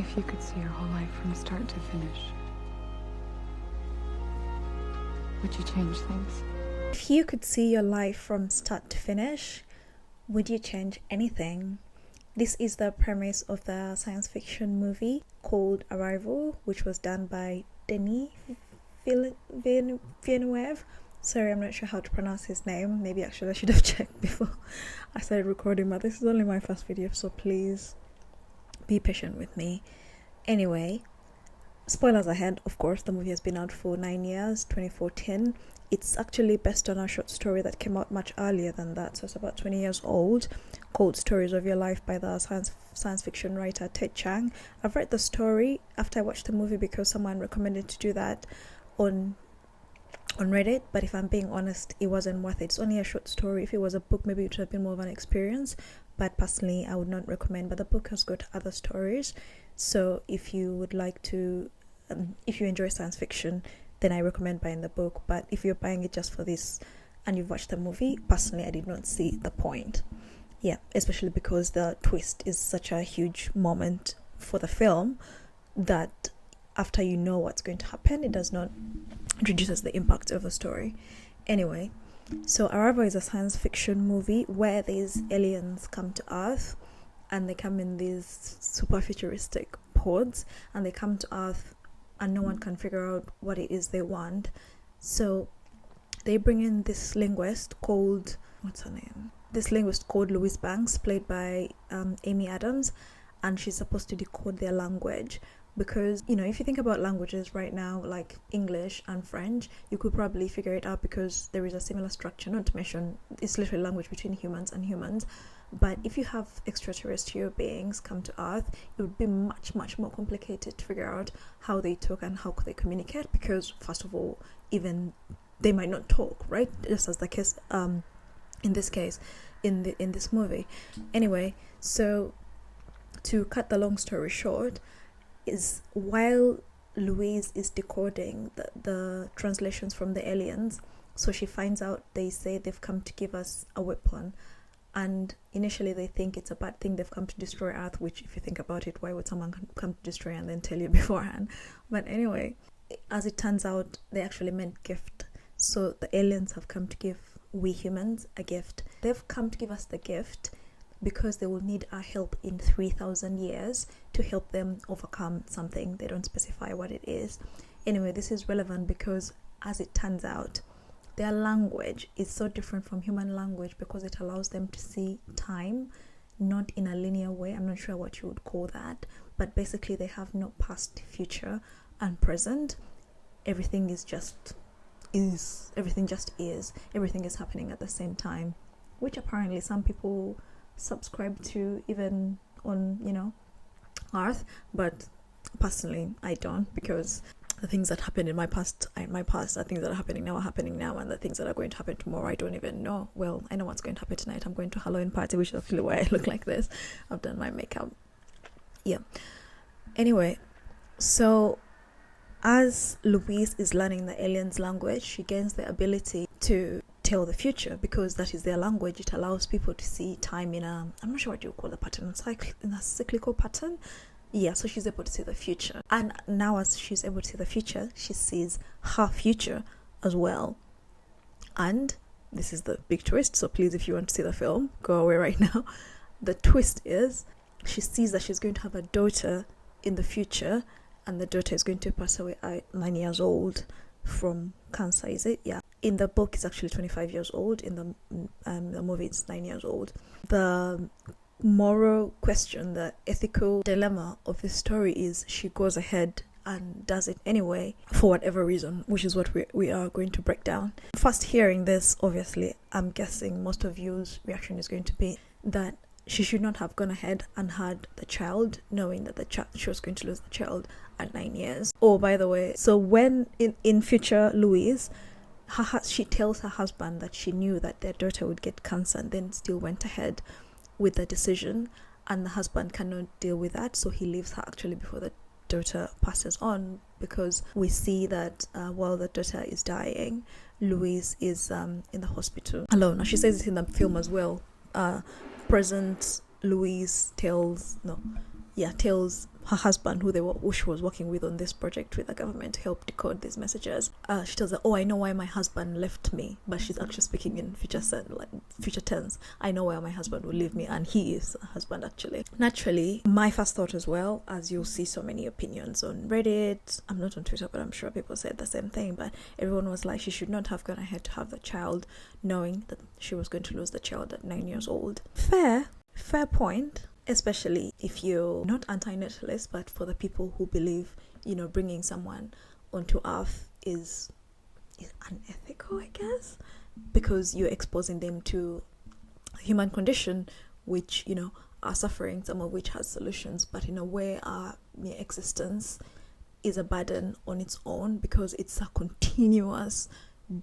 If you could see your whole life from start to finish, would you change things? If you could see your life from start to finish, would you change anything? This is the premise of the science fiction movie called Arrival, which was done by Denis Villeneuve. Sorry, I'm not sure how to pronounce his name. Maybe actually I should have checked before I started recording, but this is only my first video, so please be patient with me. Anyway, spoilers ahead, of course, the movie has been out for 9 years, 2014. It's actually based on a short story that came out much earlier than that, so it's about 20 years old, called Stories of Your Life by the science fiction writer Ted Chiang. I've read the story after I watched the movie because someone recommended to do that on Reddit, but if I'm being honest, it wasn't worth it. It's only a short story. If it was a book, maybe it would have been more of an experience, but personally I would not recommend. But the book has got other stories, so if you would like to if you enjoy science fiction, then I recommend buying the book. But if you're buying it just for this and you've watched the movie, personally I did not see the point. Yeah, especially because the twist is such a huge moment for the film that after you know what's going to happen, it does not reduces the impact of the story. Anyway, so Arrival is a science fiction movie where these aliens come to Earth, and they come in these super futuristic pods, and they come to Earth and no one can figure out what it is they want. So they bring in this linguist called, what's her name? This linguist called Louise Banks, played by Amy Adams, and she's supposed to decode their language. Because, you know, if you think about languages right now, like English and French, you could probably figure it out because there is a similar structure, not to mention it's literally language between humans and humans. But if you have extraterrestrial beings come to Earth, it would be much, much more complicated to figure out how they talk and how they communicate, because first of all, even they might not talk, right? Just as the case in this case, in this movie. Anyway, so to cut the long story short, is while Louise is decoding the translations from the aliens, so she finds out they say they've come to give us a weapon, and initially they think it's a bad thing, they've come to destroy Earth, which if you think about it, why would someone come to destroy and then tell you beforehand? But anyway, as it turns out, they actually meant gift. So the aliens have come to give we humans a gift. They've come to give us the gift because they will need our help in 3,000 years to help them overcome something. They don't specify what it is. Anyway, this is relevant because, as it turns out, their language is so different from human language because it allows them to see time not in a linear way. I'm not sure what you would call that, but basically they have no past, future, and present. Everything just is. Everything is happening at the same time, which apparently some people subscribe to, even on, you know, Earth. But personally I don't, because the things that happened in my past are things that are happening now, and the things that are going to happen tomorrow I don't even know. Well, I know what's going to happen tonight. I'm going to a Halloween party, which is actually why I look like this. I've done my makeup. Yeah. Anyway, so as Louise is learning the aliens' language, she gains the ability to tell the future, because that is their language. It allows people to see time in a, I'm not sure what you call the pattern, in a cyclical pattern. Yeah, so she's able to see the future, and now as she's able to see the future, she sees her future as well. And this is the big twist, so please, if you want to see the film, go away right now. The twist is she sees that she's going to have a daughter in the future, and the daughter is going to pass away at 9 years old from cancer. Is it? Yeah. In the book, it's actually 25 years old. In the movie, it's 9 years old. The moral question, the ethical dilemma of this story is she goes ahead and does it anyway for whatever reason, which is what we are going to break down. First hearing this, obviously, I'm guessing most of you's reaction is going to be that she should not have gone ahead and had the child, knowing that she was going to lose the child at 9 years. Oh, by the way, so when in future Louise, she tells her husband that she knew that their daughter would get cancer and then still went ahead with the decision, and the husband cannot deal with that, so he leaves her actually before the daughter passes on, because we see that while the daughter is dying, Louise is in the hospital alone. Now, she says it in the film as well. Present Louise tells her husband, who she was working with on this project with the government to help decode these messages, she tells her, oh, I know why my husband left me, but she's actually speaking in future tense. I know why my husband will leave me, and he is a husband actually. Naturally, my first thought as well, as you'll see so many opinions on Reddit, I'm not on Twitter, but I'm sure people said the same thing, but everyone was like, she should not have gone ahead to have the child knowing that she was going to lose the child at 9 years old. Fair point, especially if you're not anti-natalist, but for the people who believe, bringing someone onto earth is unethical, I guess, because you're exposing them to human condition, which, are suffering, some of which has solutions, but in a way our mere existence is a burden on its own, because it's a continuous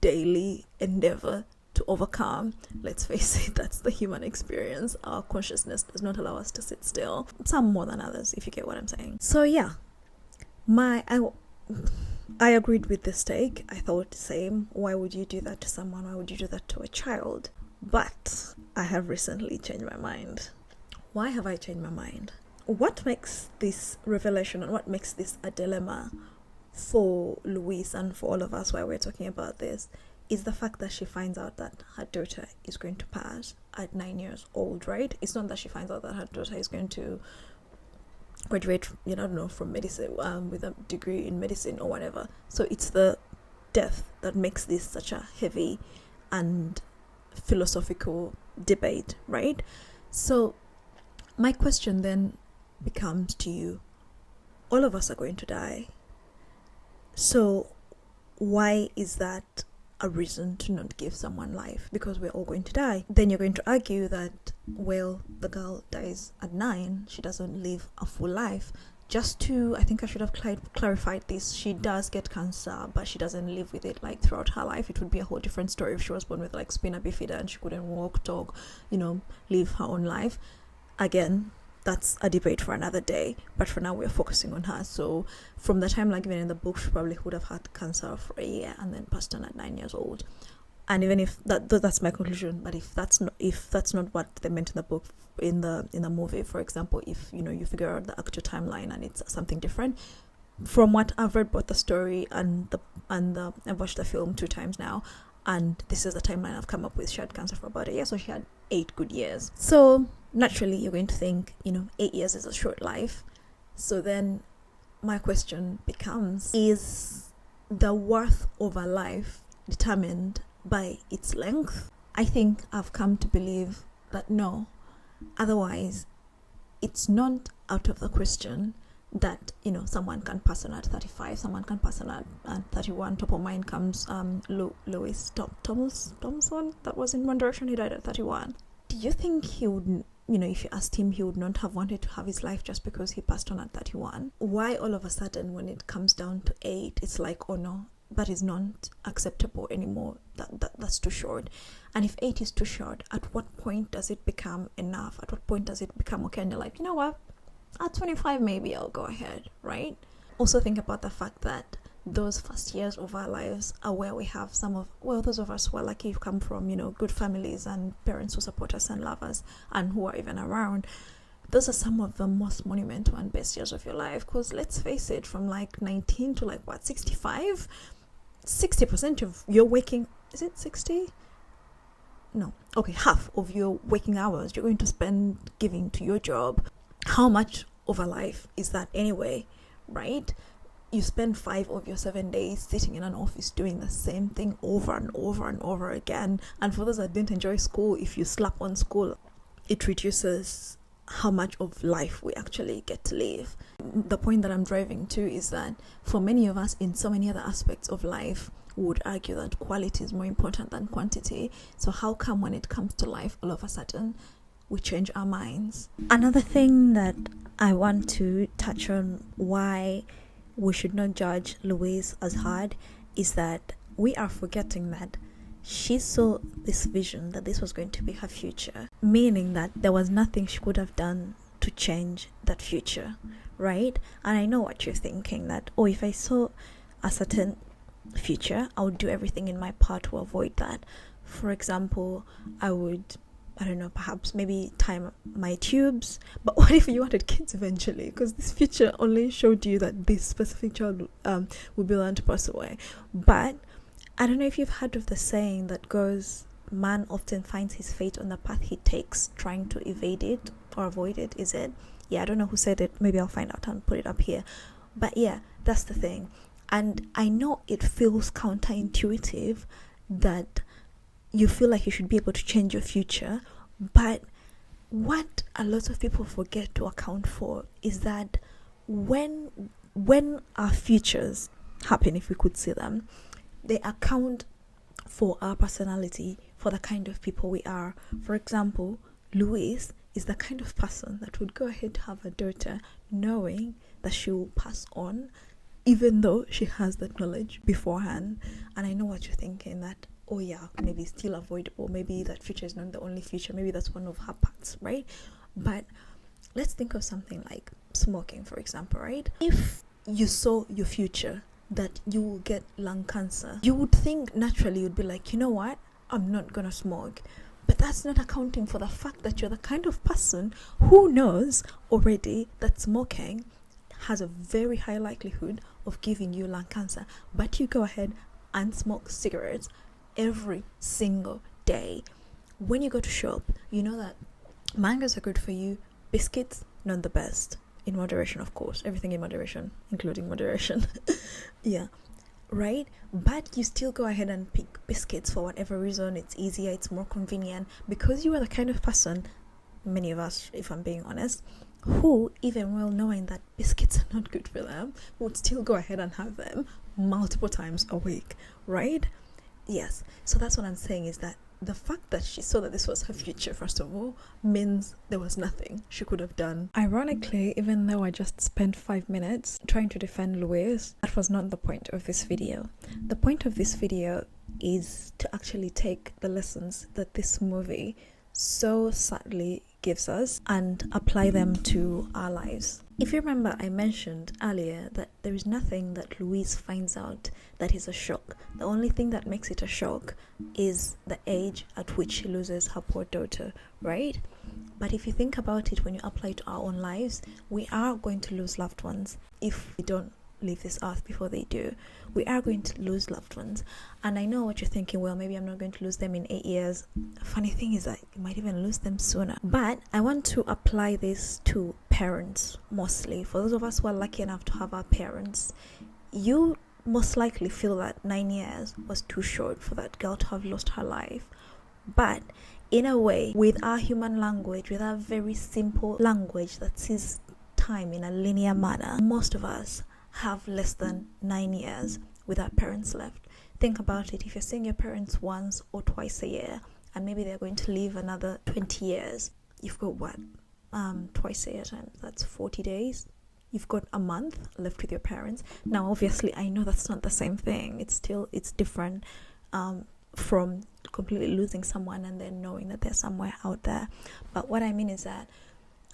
daily endeavor to overcome. Let's face it, that's the human experience. Our consciousness does not allow us to sit still, some more than others, if you get what I'm saying. So yeah, I agreed with this take. I thought the same. Why would you do that to someone? Why would you do that to a child? But I have recently changed my mind. Why have I changed my mind? What makes this revelation, and what makes this a dilemma for Louise and for all of us while we're talking about this, is the fact that she finds out that her daughter is going to pass at 9 years old, right? It's not that she finds out that her daughter is going to graduate, from medicine, with a degree in medicine or whatever. So it's the death that makes this such a heavy and philosophical debate, right? So my question then becomes to you, all of us are going to die. So why is that a reason to not give someone life? Because we're all going to die. Then you're going to argue that, well, the girl dies at 9, she doesn't live a full life. I think I should have clarified this. She does get cancer, but she doesn't live with it throughout her life. It would be a whole different story if she was born with spina bifida and she couldn't walk, talk, live her own life. Again, that's a debate for another day, but for now we're focusing on her. So from the time given in the book, she probably would have had cancer for a year and then passed on at 9 years old. And even if that's my conclusion, but if that's not what they meant in the book, in the movie, for example, if you figure out the actual timeline and it's something different, from what I've read about the story and I've watched the film 2 times now, and this is the timeline I've come up with. She had cancer for about a year, so she had 8 good years. So naturally, you're going to think, 8 years is a short life. So then my question becomes, is the worth of a life determined by its length? I think I've come to believe that no. Otherwise, it's not out of the question that someone can pass on at 35, someone can pass on at 31. Top of mind comes Louis Thompson, that was in One Direction. He died at 31. Do you think he would, if you asked him, he would not have wanted to have his life just because he passed on at 31? Why all of a sudden, when it comes down to 8, it's like, oh no, that is not acceptable anymore, that's too short? And if 8 is too short, at what point does it become enough? At what point does it become okay and you're like, you know what, at 25 maybe I'll go ahead, right? Also think about the fact that those first years of our lives are where we have those of us who are lucky to come from good families and parents who support us and love us and who are even around. Those are some of the most monumental and best years of your life, because let's face it, from 19 to 65, 60% of your waking, is it 60? No, okay, half of your waking hours you're going to spend giving to your job. How much of a life is that anyway, right? You spend 5 of your 7 days sitting in an office doing the same thing over and over and over again. And for those that didn't enjoy school, if you slap on school, it reduces how much of life we actually get to live. The point that I'm driving to is that for many of us in so many other aspects of life, we would argue that quality is more important than quantity. So how come when it comes to life, all of a sudden we change our minds? Another thing that I want to touch on, why we should not judge Louise as hard, is that we are forgetting that she saw this vision that this was going to be her future, meaning that there was nothing she could have done to change that future, right? And I know what you're thinking, that, oh, if I saw a certain future, I would do everything in my power to avoid that. For example, I would I don't know, perhaps maybe tie my tubes. But what if you wanted kids eventually? Because this future only showed you that this specific child will be learned to pass away. But I don't know if you've heard of the saying that goes, man often finds his fate on the path he takes, trying to evade it or avoid it, is it? Yeah, I don't know who said it. Maybe I'll find out and put it up here. But yeah, that's the thing. And I know it feels counterintuitive that you feel like you should be able to change your future, but what a lot of people forget to account for is that when our futures happen, if we could see them, they account for our personality, for the kind of people we are. For example, Louise is the kind of person that would go ahead to have a daughter knowing that she will pass on, even though she has that knowledge beforehand. And I know what you're thinking, that, oh yeah, maybe it's still avoidable, maybe that future is not the only future, maybe that's one of her paths, right? But let's think of something like smoking, for example, right? If you saw your future that you will get lung cancer, you would think naturally, you'd be like, you know what, I'm not gonna smoke. But that's not accounting for the fact that you're the kind of person who knows already that smoking has a very high likelihood of giving you lung cancer, but you go ahead and smoke cigarettes every single day. When you go to shop, you know that mangoes are good for you, biscuits not the best, in moderation, of course, everything in moderation, including moderation. Yeah, right? But you still go ahead and pick biscuits for whatever reason. It's easier, it's more convenient, because you are the kind of person, many of us, if I'm being honest, who, even well knowing that biscuits are not good for them, would still go ahead and have them multiple times a week, right? Yes, so that's what I'm saying, is that the fact that she saw that this was her future, first of all, means there was nothing she could have done. Ironically, even though I just spent 5 minutes trying to defend Louise, that was not the point of this video. The point of this video is to actually take the lessons that this movie so sadly gives us and apply them to our lives. If you remember, I mentioned earlier that there is nothing that Louise finds out that is a shock. The only thing that makes it a shock is the age at which she loses her poor daughter, right? But if you think about it, when you apply it to our own lives, we are going to lose loved ones if we don't leave this earth before they do. We are going to lose loved ones. And I know what you're thinking, well, maybe I'm not going to lose them in 8 years. Funny thing is that you might even lose them sooner. But I want to apply this to parents mostly. For those of us who are lucky enough to have our parents, you most likely feel that 9 years was too short for that girl to have lost her life. But in a way, with our human language, with our very simple language that sees time in a linear manner, most of us have less than 9 years with our parents left. Think about it. If you're seeing your parents once or twice a year, and maybe they're going to live another 20 years, you've got what? Twice a year times, that's 40 days. You've got a month left with your parents. Now, obviously, I know that's not the same thing. It's different from completely losing someone and then knowing that they're somewhere out there. But what I mean is that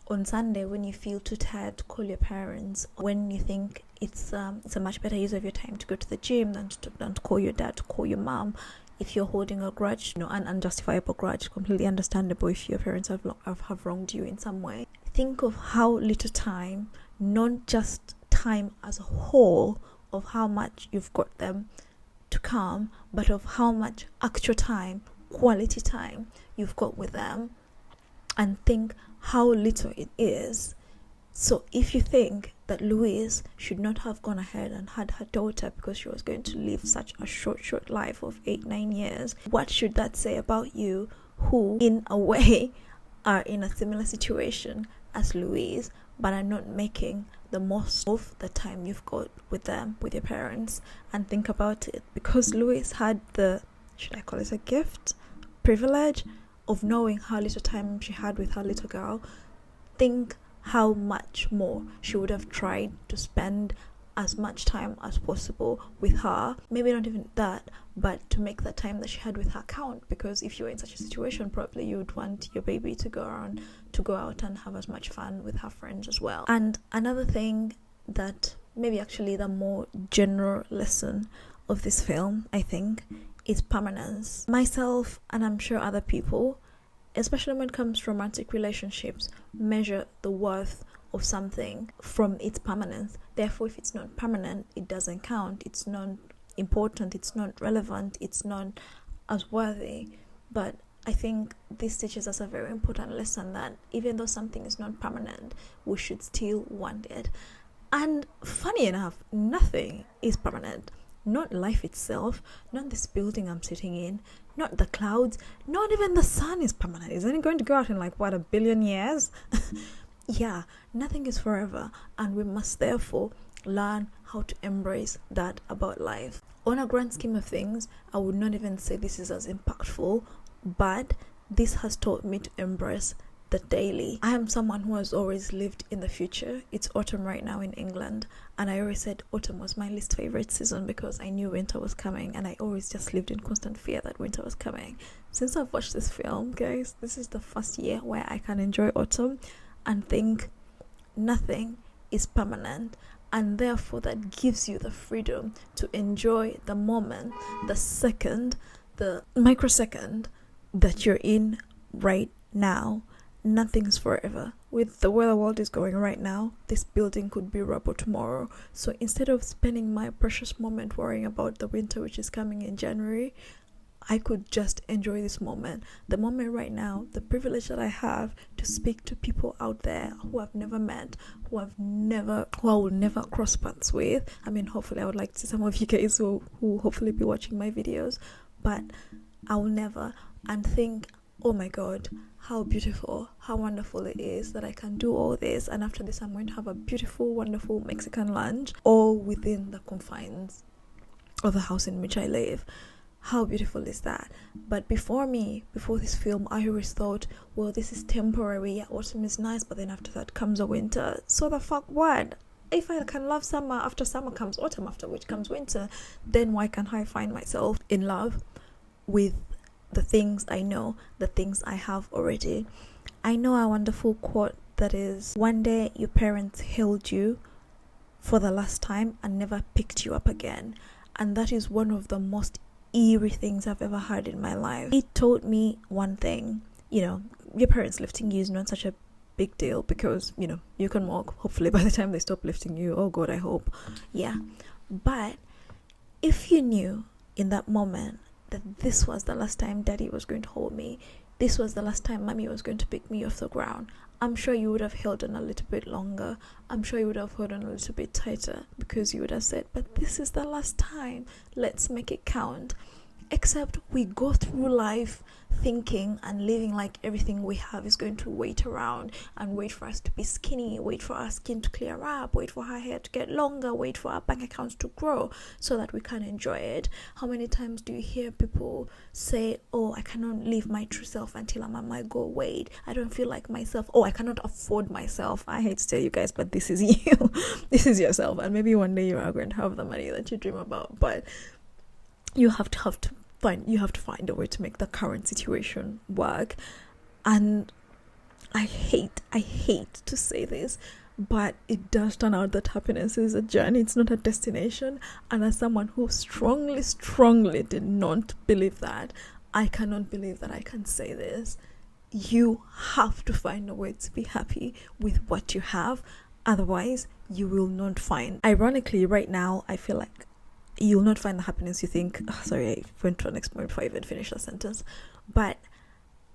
on Sunday, when you feel too tired to call your parents, when you think it's a much better use of your time to go to the gym than to call your dad, to call your mom, if you're holding a grudge, an unjustifiable grudge, completely understandable if your parents have wronged you in some way. Think of how little time, not just time as a whole, of how much you've got them to come, but of how much actual time, quality time you've got with them, and think how little it is. So if you think that Louise should not have gone ahead and had her daughter because she was going to live such a short life of 8-9 years, what should that say about you, who in a way are in a similar situation as Louise, but are not making the most of the time you've got with them, with your parents? And think about it, because Louise had the, should I call it a gift, privilege of knowing how little time she had with her little girl. Think how much more she would have tried to spend as much time as possible with her. Maybe not even that, but to make that time that she had with her count, because if you were in such a situation, probably you would want your baby to go out and have as much fun with her friends as well. And another thing that maybe actually the more general lesson of this film, I think, is permanence. Myself, and I'm sure other people, especially when it comes to romantic relationships, measure the worth of something from its permanence. Therefore, if it's not permanent, it doesn't count. It's not important. It's not relevant. It's not as worthy. But I think this teaches us a very important lesson that even though something is not permanent, we should still want it. And funny enough, nothing is permanent. Not life itself, not this building I'm sitting in, not the clouds, not even the sun is permanent. Isn't it going to go out in like, what, 1 billion years? Yeah, nothing is forever, and we must therefore learn how to embrace that about life. On a grand scheme of things, I would not even say this is as impactful, but this has taught me to embrace the daily. I am someone who has always lived in the future. It's autumn right now in England, and I always said autumn was my least favorite season because I knew winter was coming, and I always just lived in constant fear that winter was coming. Since I've watched this film, guys, this is the first year where I can enjoy autumn and think nothing is permanent, and therefore that gives you the freedom to enjoy the moment, the second, the microsecond that you're in right now. Nothing's forever. With the way the world is going right now, this building could be rubble tomorrow. So instead of spending my precious moment worrying about the winter which is coming in January, I could just enjoy this moment. The moment right now, the privilege that I have to speak to people out there who I've never met, who I will never cross paths with. I mean, hopefully I would like to see some of you guys who hopefully be watching my videos, but I will never. And think, oh my God, how beautiful, how wonderful it is that I can do all this, and after this I'm going to have a beautiful, wonderful Mexican lunch, all within the confines of the house in which I live. How beautiful is that? But before this film, I always thought, well, this is temporary. Yeah, autumn is nice, but then after that comes a winter. So the fuck what? If I can love summer, after summer comes autumn, after which comes winter, then why can't I find myself in love with the things I know, the things I have already? I know a wonderful quote that is, one day your parents held you for the last time and never picked you up again. And that is one of the most eerie things I've ever heard in my life. It taught me one thing, your parents lifting you is not such a big deal because, you can walk, hopefully by the time they stop lifting you. Oh God, I hope. Yeah. But if you knew in that moment that this was the last time daddy was going to hold me, this was the last time mommy was going to pick me off the ground, I'm sure you would have held on a little bit longer. I'm sure you would have held on a little bit tighter, because you would have said, but this is the last time, let's make it count. Except we go through life thinking and living like everything we have is going to wait around and wait for us to be skinny, wait for our skin to clear up, wait for our hair to get longer, wait for our bank accounts to grow so that we can enjoy it. How many times do you hear people say, oh, I cannot live my true self until I'm at my goal weight, I don't feel like myself, oh, I cannot afford myself. I hate to tell you guys, but this is you. This is yourself, and maybe one day you are going to have the money that you dream about, but you have to find a way to make the current situation work. And I hate to say this, but it does turn out that happiness is a journey, it's not a destination. And as someone who strongly did not believe that, I cannot believe that I can say this. You have to find a way to be happy with what you have, otherwise you will not find. Ironically, right now I feel like you'll not find the happiness you think. Sorry, I went to an next point before I even finished the sentence. But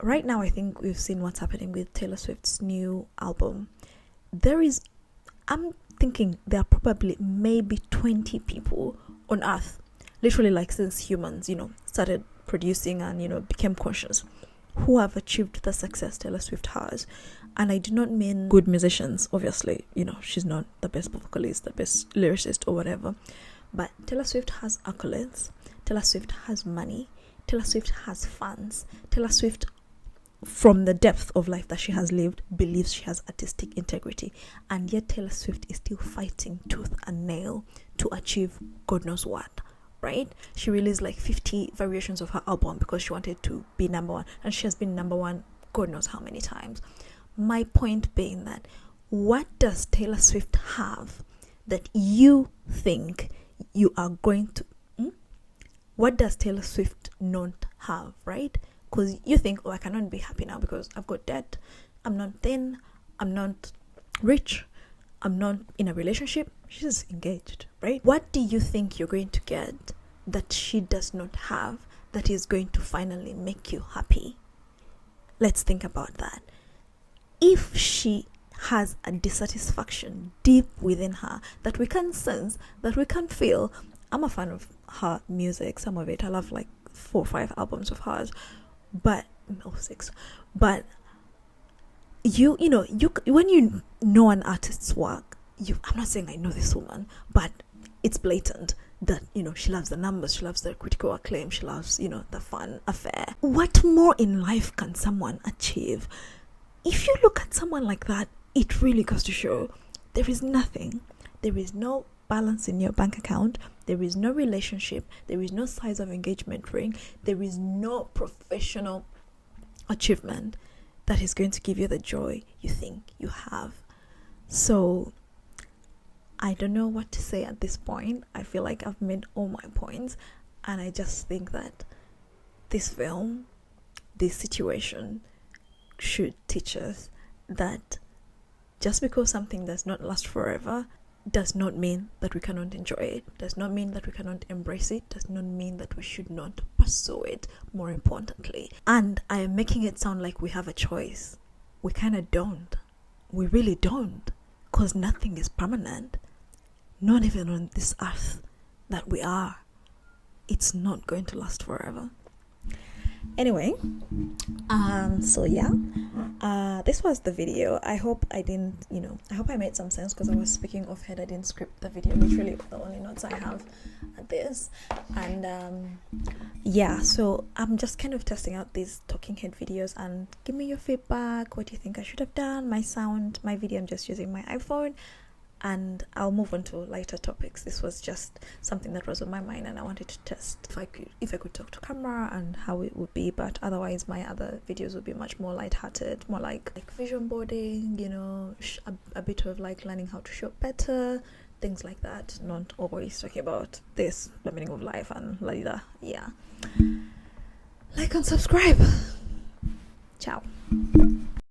right now, I think we've seen what's happening with Taylor Swift's new album. I'm thinking there are probably maybe 20 people on Earth, literally like since humans, started producing and, became conscious, who have achieved the success Taylor Swift has. And I do not mean good musicians, obviously. She's not the best vocalist, the best lyricist or whatever. But Taylor Swift has accolades, Taylor Swift has money, Taylor Swift has fans, Taylor Swift, from the depth of life that she has lived, believes she has artistic integrity. And yet Taylor Swift is still fighting tooth and nail to achieve God knows what, right? She released like 50 variations of her album because she wanted to be number one. And she has been number one God knows how many times. My point being that, what does Taylor Swift have that you think you are going to what does Taylor Swift not have, right? because you think, oh, I cannot be happy now because I've got debt, I'm not thin, I'm not rich, I'm not in a relationship. She's engaged, right? What do you think you're going to get that she does not have that is going to finally make you happy? Let's think about that. If she has a dissatisfaction deep within her that we can sense, that we can feel. I'm a fan of her music, some of it. I love like 4 or 5 albums of hers, but no, 6. But you know, when you know an artist's work, I'm not saying I know this woman, but it's blatant that, you know, she loves the numbers, she loves the critical acclaim, she loves, you know, the fun affair. What more in life can someone achieve? If you look at someone like that, it really goes to show there is nothing, there is no balance in your bank account, there is no relationship, there is no size of engagement ring, there is no professional achievement that is going to give you the joy you think you have. So I don't know what to say at this point. I feel like I've made all my points, and I just think that this film, this situation, should teach us that just because something does not last forever does not mean that we cannot enjoy it, does not mean that we cannot embrace it, does not mean that we should not pursue it, more importantly. And I am making it sound like we have a choice. We kind of don't. We really don't, because nothing is permanent. Not even on this earth that we are. It's not going to last forever. Anyway, so yeah, this was the video. I hope I didn't, I hope I made some sense, because I was speaking off head. I didn't script the video. Literally the only notes I have are this. And yeah, so I'm just kind of testing out these talking head videos, and give me your feedback. What do you think I should have done? My sound, my video, I'm just using my iPhone. And I'll move on to lighter topics. This was just something that was on my mind, and I wanted to test if I could talk to camera and how it would be. But otherwise, my other videos would be much more lighthearted, more like vision boarding, a bit of like learning how to shoot better, things like that. Not always talking about this, the meaning of life and la da. Yeah. Like and subscribe. Ciao.